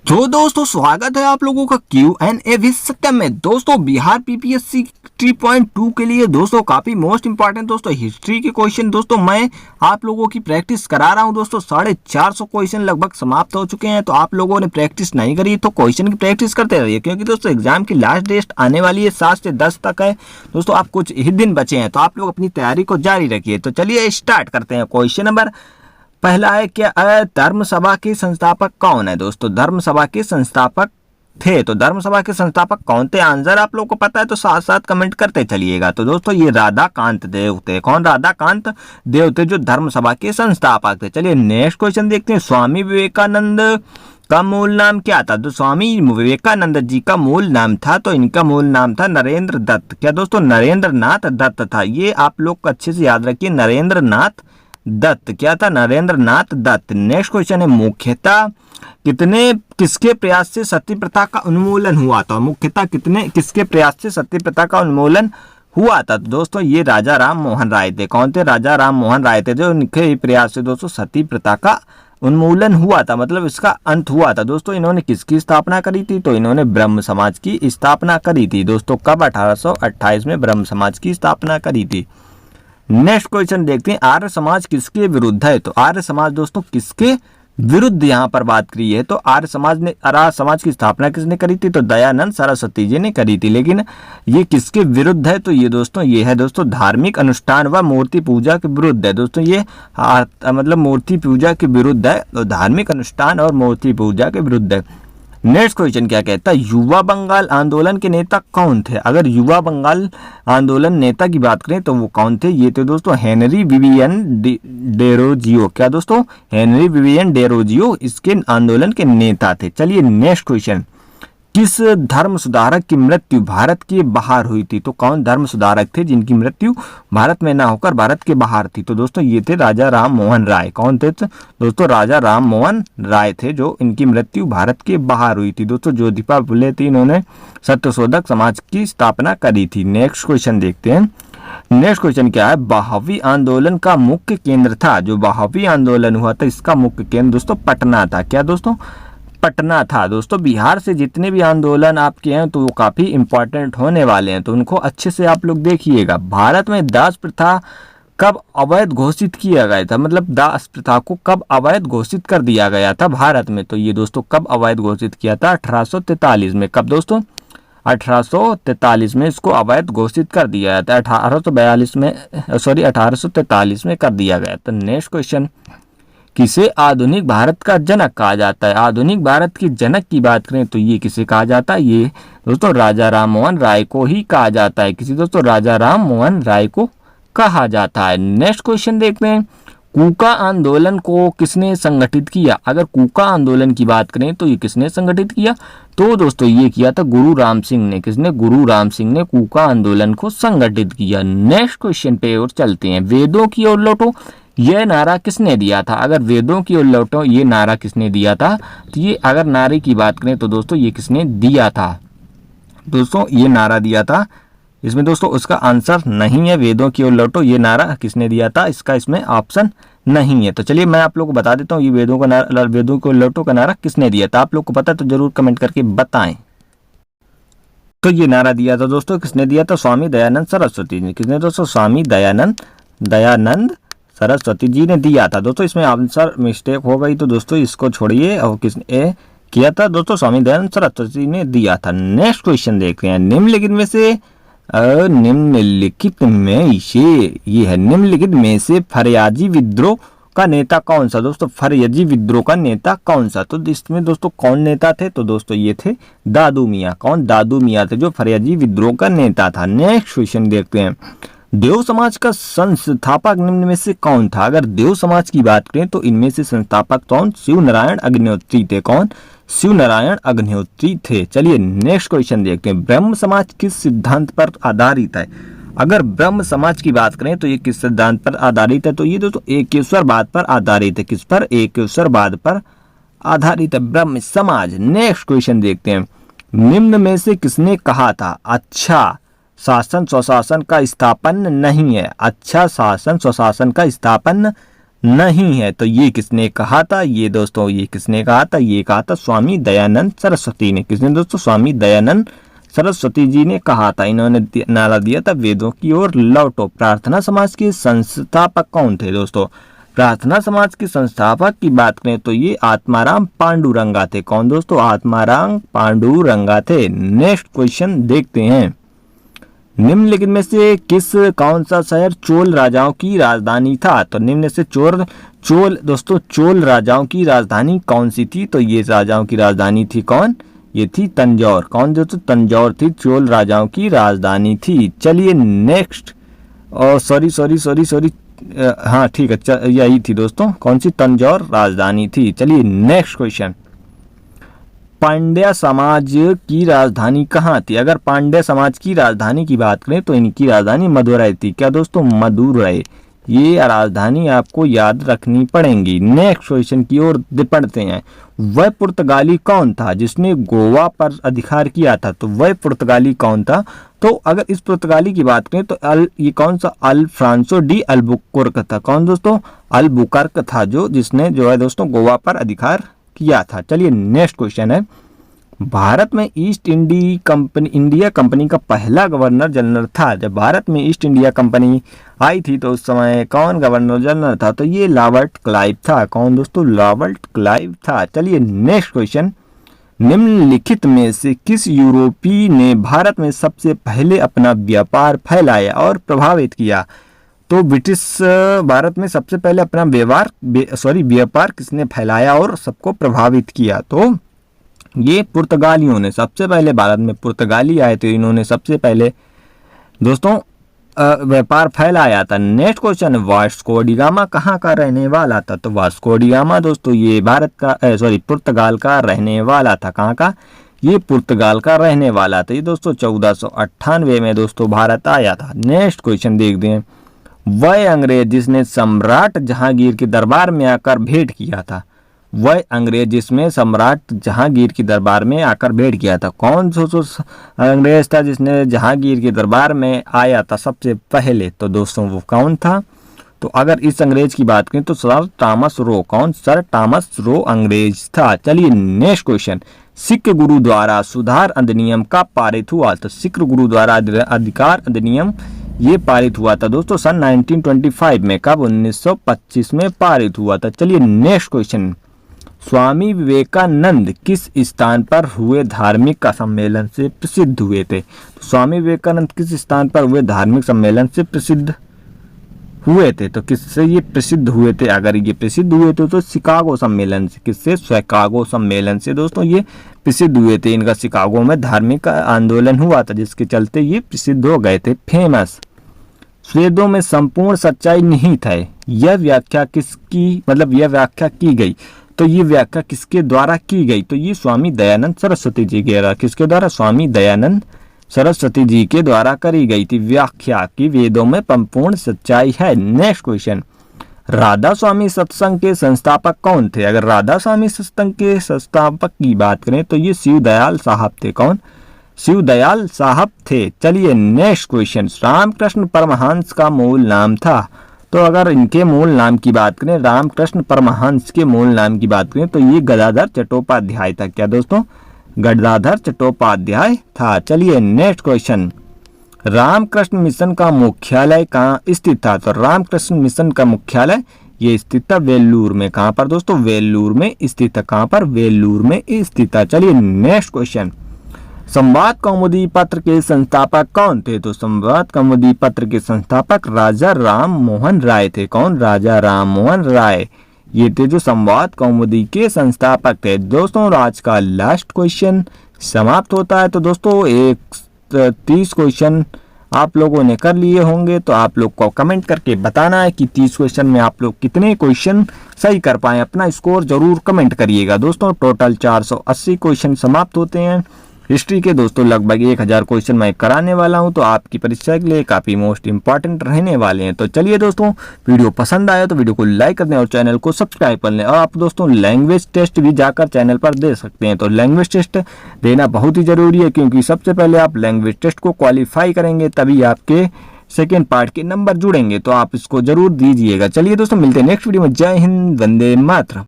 तो दोस्तों स्वागत है आप लोगों का Q&A विद सत्यम में। दोस्तों बिहार पीपीएससी 3.2 के लिए दोस्तों काफी मोस्ट इंपॉर्टेंट दोस्तों हिस्ट्री के क्वेश्चन दोस्तों मैं आप लोगों की प्रैक्टिस करा रहा हूं। दोस्तों 450 क्वेश्चन लगभग समाप्त हो चुके हैं। तो आप लोगों ने प्रैक्टिस नहीं करी तो क्वेश्चन की प्रैक्टिस करते रहिए, क्योंकि दोस्तों एग्जाम की लास्ट डेट आने वाली है 7 से 10 तक है। दोस्तों आप कुछ ही दिन बचे हैं, तो आप लोग अपनी तैयारी को जारी रखिए। तो चलिए स्टार्ट करते हैं। क्वेश्चन नंबर पहला है क्या धर्म सभा के संस्थापक कौन है। दोस्तों धर्म सभा के संस्थापक थे, तो धर्म सभा के संस्थापक कौन थे, आंसर आप लोगों को पता है तो साथ साथ कमेंट करते चलिएगा। तो दोस्तों ये राधाकांत देव थे। कौन? राधाकांत देव थे जो धर्म सभा के संस्थापक थे। चलिए नेक्स्ट क्वेश्चन देखते हैं। स्वामी विवेकानंद का मूल नाम क्या था। तो स्वामी विवेकानंद जी का मूल नाम था, तो इनका मूल नाम था नरेंद्र दत्त। क्या दोस्तों? नरेंद्र नाथ दत्त था। ये आप लोग अच्छे से याद रखिए, नरेंद्र नाथ दत्त। क्या था? नरेंद्र नाथ दत्त। नेक्स्ट क्वेश्चन है मुख्यतः किसके प्रयास से सती प्रथा का उन्मूलन हुआ था। मुख्यतः किसके प्रयास से सती प्रथा का उन्मूलन हुआ था। तो दोस्तों ये राजा राम मोहन राय थे। कौन थे? राजा राम मोहन राय थे, जो इनके प्रयास से दोस्तों सती प्रथा का उन्मूलन हुआ था, मतलब इसका अंत हुआ था। दोस्तों इन्होंने किसकी स्थापना करी थी। तो इन्होंने ब्रह्म समाज की स्थापना करी थी। दोस्तों कब? 1828 में ब्रह्म समाज की स्थापना करी थी। नेक्स्ट क्वेश्चन देखते हैं। आर्य समाज किसके विरुद्ध है। तो आर्य समाज दोस्तों किसके विरुद्ध यहाँ पर बात करी है। तो आर्य समाज की स्थापना किसने करी थी। तो दयानंद सरस्वती जी ने करी थी। लेकिन ये किसके विरुद्ध है। तो ये दोस्तों ये है दोस्तों धार्मिक अनुष्ठान व मूर्ति पूजा के विरुद्ध है। दोस्तों ये मतलब मूर्ति पूजा के विरुद्ध है, तो धार्मिक अनुष्ठान और मूर्ति पूजा के विरुद्ध है। नेक्स्ट क्वेश्चन क्या कहता है। युवा बंगाल आंदोलन के नेता कौन थे। अगर युवा बंगाल आंदोलन नेता की बात करें तो वो कौन थे। ये थे दोस्तों हेनरी विवियन डेरोजियो। क्या दोस्तों? हेनरी विवियन डेरोजियो इसके आंदोलन के नेता थे। चलिए नेक्स्ट क्वेश्चन। किस धर्म सुधारक की मृत्यु भारत के बाहर हुई थी। तो कौन धर्म सुधारक थे जिनकी मृत्यु भारत में ना होकर भारत के बाहर थी। तो दोस्तों ये थे राजा राम मोहन राय। कौन थे? दोस्तों राजा राम मोहन राय थे, जो इनकी मृत्यु भारत के बाहर हुई थी। दोस्तों ज्योतिबा फुले थी, इन्होंने सत्यशोधक समाज की स्थापना करी थी। नेक्स्ट क्वेश्चन देखते हैं। नेक्स्ट क्वेश्चन क्या है। बहावी आंदोलन का मुख्य केंद्र था। जो बहावी आंदोलन हुआ था इसका मुख्य केंद्र दोस्तों पटना था। क्या दोस्तों? पटना था। दोस्तों बिहार से जितने भी आंदोलन आपके हैं तो वो काफी इंपॉर्टेंट होने वाले हैं, तो उनको अच्छे से आप लोग देखिएगा। भारत में दास प्रथा कब अवैध घोषित किया गया था, मतलब दास प्रथा को कब अवैध घोषित कर दिया गया था भारत में। तो ये दोस्तों कब अवैध घोषित किया था? 1843 में। कब दोस्तों? 1843 में इसको अवैध घोषित कर दिया गया था। 1843 में कर दिया गया। तो नेक्स्ट क्वेश्चन। किसे आधुनिक भारत का जनक कहा जाता है। आधुनिक भारत के जनक की बात करें तो ये किसे कहा जाता है। ये दोस्तों राजा राम मोहन राय को ही कहा जाता है। किसी दोस्तों राजा राम मोहन राय को कहा जाता है। नेक्स्ट क्वेश्चन देखते हैं। कूका आंदोलन को किसने संगठित किया। अगर कूका आंदोलन की बात करें तो ये किसने संगठित किया। तो दोस्तों ये किया था गुरु राम सिंह ने। किसने? गुरु राम सिंह ने कूका आंदोलन को संगठित किया। नेक्स्ट क्वेश्चन पे और चलते हैं। वेदों की ओर लौटो यह नारा किसने दिया था। अगर वेदों की ओर लौटो ये नारा किसने दिया था। तो ये अगर नारे की बात करें तो दोस्तों ये किसने दिया था। दोस्तों ये नारा दिया था। इसमें दोस्तों उसका आंसर नहीं है। वेदों की ओर लौटो ये नारा किसने दिया था, इसका इसमें ऑप्शन नहीं है। तो चलिए मैं आप लोग को बता देता हूँ ये वेदों की ओर लौटो का नारा किसने दिया था। आप लोग को पता तो जरूर कमेंट करके बताएं। तो ये नारा दिया था दोस्तों किसने दिया था। स्वामी दयानंद सरस्वती जी। किसने दोस्तों? स्वामी दयानंद सरस्वती जी ने दिया था। दोस्तों इसमें आंसर मिस्टेक हो गई, तो दोस्तों इसको छोड़िए। और किसने किया था दोस्तों? स्वामी दयानंद सरस्वती ने दिया था। नेक्स्ट क्वेश्चन देखते हैं। निम्नलिखित में से फरियाजी विद्रोह का नेता कौन सा। दोस्तों फरियाजी विद्रोह का नेता कौन सा। तो इसमें दोस्तों कौन नेता थे। तो दोस्तों ये थे दादू मियाँ। कौन? दादू मियाँ थे जो फरियाजी विद्रोह का नेता था। नेक्स्ट क्वेश्चन देखते हैं। देव समाज का संस्थापक निम्न में से कौन था। अगर देव समाज की बात करें तो इनमें से संस्थापक कौन? शिव नारायण अग्निहोत्री थे। कौन? शिव नारायण अग्निहोत्री थे। चलिए नेक्स्ट क्वेश्चन देखते हैं। ब्रह्म समाज किस सिद्धांत पर आधारित है। अगर ब्रह्म समाज की बात करें तो ये किस सिद्धांत पर आधारित है। तो ये दोस्तों एकेश्वरवाद पर आधारित है। किस पर? एकेश्वरवाद पर आधारित है ब्रह्म समाज। नेक्स्ट क्वेश्चन देखते हैं। निम्न में से किसने कहा था अच्छा शासन स्वशासन का स्थापन नहीं है। अच्छा शासन स्वशासन का स्थापन नहीं है। तो ये किसने कहा था? ये दोस्तों ये किसने कहा था? ये कहा था स्वामी दयानंद सरस्वती ने। किसने दोस्तों? स्वामी दयानंद सरस्वती जी ने कहा था। इन्होंने नारा दिया था वेदों की ओर लौटो। प्रार्थना समाज के संस्थापक कौन थे दोस्तों? प्रार्थना समाज के संस्थापक की बात करें तो ये आत्माराम पांडुरंगा थे। कौन दोस्तों? आत्माराम पांडुरंगा थे। नेक्स्ट क्वेश्चन देखते हैं। निम्नलिखित में से कौन सा शहर चोल राजाओं की राजधानी था? तो निम्न से चोल राजाओं की राजधानी कौन सी थी? तो ये राजाओं की राजधानी थी कौन? ये थी तंजौर। कौन दोस्तों? तंजौर थी चोल राजाओं की राजधानी थी। चलिए नेक्स्ट। और सॉरी हाँ ठीक है, यही थी दोस्तों। कौन सी? तंजौर राजधानी थी। चलिए नेक्स्ट क्वेश्चन। पांड्या समाज की राजधानी कहाँ थी? अगर पांड्या समाज की राजधानी की बात करें तो इनकी राजधानी मदुरै थी। क्या दोस्तों? मदुरै। ये राजधानी आपको याद रखनी पड़ेंगी। नेक्स्ट क्वेश्चन की ओर पढ़ते हैं। वह पुर्तगाली कौन था जिसने गोवा पर अधिकार किया था? तो वह पुर्तगाली कौन था? तो अगर इस पुर्तगाली की बात करें तो ये कौन सा? अल्फ्रांसो डी अल्बुकर्क था। कौन दोस्तों? अल्बुकर्क था जिसने जो है दोस्तों गोवा पर अधिकार किया था। चलिए नेक्स्ट क्वेश्चन है। भारत में इंडिया कंपनी का पहला गवर्नर जनरल था। जब भारत में ईस्ट इंडिया कंपनी आई थी तो उस समय कौन गवर्नर जनरल था? तो ये रॉबर्ट क्लाइव था। कौन दोस्तों? रॉबर्ट क्लाइव था। चलिए नेक्स्ट क्वेश्चन। निम्नलिखित में से किस यूरोपीय ने भारत में सबसे पहले अपना व्यापार फैलाया और प्रभावित किया? तो ब्रिटिश भारत में सबसे पहले अपना व्यापार किसने फैलाया और सबको प्रभावित किया? तो ये पुर्तगालियों ने। सबसे पहले भारत में पुर्तगाली आए थे, इन्होंने सबसे पहले दोस्तों व्यापार फैलाया था। Next question. Vasco D gamma कहाँ का रहने वाला था? तो वास्को डी गामा दोस्तों ये पुर्तगाल का रहने वाला था। कहाँ का? ये पुर्तगाल का रहने वाला था। ये दोस्तों 1498 में दोस्तों भारत आया था। नेक्स्ट क्वेश्चन देखते हैं। वह अंग्रेज जिसने सम्राट जहांगीर के दरबार में आकर भेंट किया था? वह अंग्रेज जिसमें सम्राट जहांगीर के दरबार में आकर भेंट किया था? कौन सा अंग्रेज था जिसने जहांगीर के दरबार में आया था सबसे पहले? तो दोस्तों वो कौन था? तो अगर इस अंग्रेज की बात करें तो सर टॉमस रो। कौन? सर टॉमस रो अंग्रेज था। चलिए नेक्स्ट क्वेश्चन। सिख गुरु द्वारा सुधार अधिनियम का पारित हुआ? तो सिख गुरु द्वारा अधिकार अधिनियम ये पारित हुआ था दोस्तों सन 1925 में। कब? 1925 में पारित हुआ था। चलिए नेक्स्ट क्वेश्चन। स्वामी विवेकानंद किस स्थान पर हुए धार्मिक सम्मेलन से प्रसिद्ध हुए थे? तो स्वामी विवेकानंद किस स्थान पर हुए धार्मिक सम्मेलन से प्रसिद्ध हुए थे? तो किससे ये प्रसिद्ध हुए थे? अगर ये प्रसिद्ध हुए थे तो शिकागो सम्मेलन से। किससे? शिकागो सम्मेलन से दोस्तों ये प्रसिद्ध हुए थे। इनका शिकागो में धार्मिक आंदोलन हुआ था जिसके चलते ये प्रसिद्ध हो गए थे, फेमस। वेदों में संपूर्ण सच्चाई निहित है, यह व्याख्या की गई? तो ये व्याख्या किसके द्वारा की गई? तो ये स्वामी दयानंद सरस्वती जी के द्वारा। किसके द्वारा? स्वामी दयानंद सरस्वती जी के द्वारा करी गई थी व्याख्या की वेदों में संपूर्ण सच्चाई है। Next question. राधा स्वामी सत्संग के संस्थापक कौन थे? अगर राधा स्वामी सत्संग के संस्थापक की बात करें तो ये शिवदयाल साहब थे। कौन? शिवदयाल साहब थे। चलिए नेक्स्ट क्वेश्चन। रामकृष्ण परमहंस का मूल नाम था? तो अगर इनके मूल नाम की बात करें, रामकृष्ण परमहंस के मूल नाम की बात करें तो ये गदाधर चट्टोपाध्याय था। क्या दोस्तों? गदाधर चट्टोपाध्याय था। चलिए नेक्स्ट क्वेश्चन। रामकृष्ण मिशन का मुख्यालय कहाँ स्थित था? तो रामकृष्ण मिशन का मुख्यालय ये स्थित था वेल्लूर में। कहाँ पर दोस्तों? वेल्लूर में स्थित था। कहाँ पर? वेल्लूर में स्थित था। चलिए नेक्स्ट क्वेश्चन। संवाद कौमुदी पत्र के संस्थापक कौन थे? तो संवाद कौमुदी पत्र के संस्थापक राजा राम मोहन राय थे। कौन? राजा राम मोहन राय ये थे जो संवाद कौमुदी के संस्थापक थे। दोस्तों आज का लास्ट क्वेश्चन समाप्त होता है। तो दोस्तों 30 क्वेश्चन आप लोगों ने कर लिए होंगे, तो आप लोग को कमेंट करके बताना है कि 30 क्वेश्चन में आप लोग कितने क्वेश्चन सही कर पाए। अपना स्कोर जरूर कमेंट करिएगा। दोस्तों टोटल 480 क्वेश्चन समाप्त होते हैं हिस्ट्री के। दोस्तों लगभग 1000 क्वेश्चन मैं कराने वाला हूं, तो आपकी परीक्षा के लिए काफ़ी मोस्ट इंपॉर्टेंट रहने वाले हैं। तो चलिए दोस्तों, वीडियो पसंद आया तो वीडियो को लाइक कर दें और चैनल को सब्सक्राइब कर लें। और आप दोस्तों लैंग्वेज टेस्ट भी जाकर चैनल पर दे सकते हैं। तो लैंग्वेज टेस्ट देना बहुत ही ज़रूरी है, क्योंकि सबसे पहले आप लैंग्वेज टेस्ट को क्वालिफाई करेंगे तभी आपके सेकेंड पार्ट के नंबर जुड़ेंगे तो आप इसको जरूर दीजिएगा। चलिए दोस्तों, मिलते हैं नेक्स्ट वीडियो में। जय हिंद, वंदे मातरम।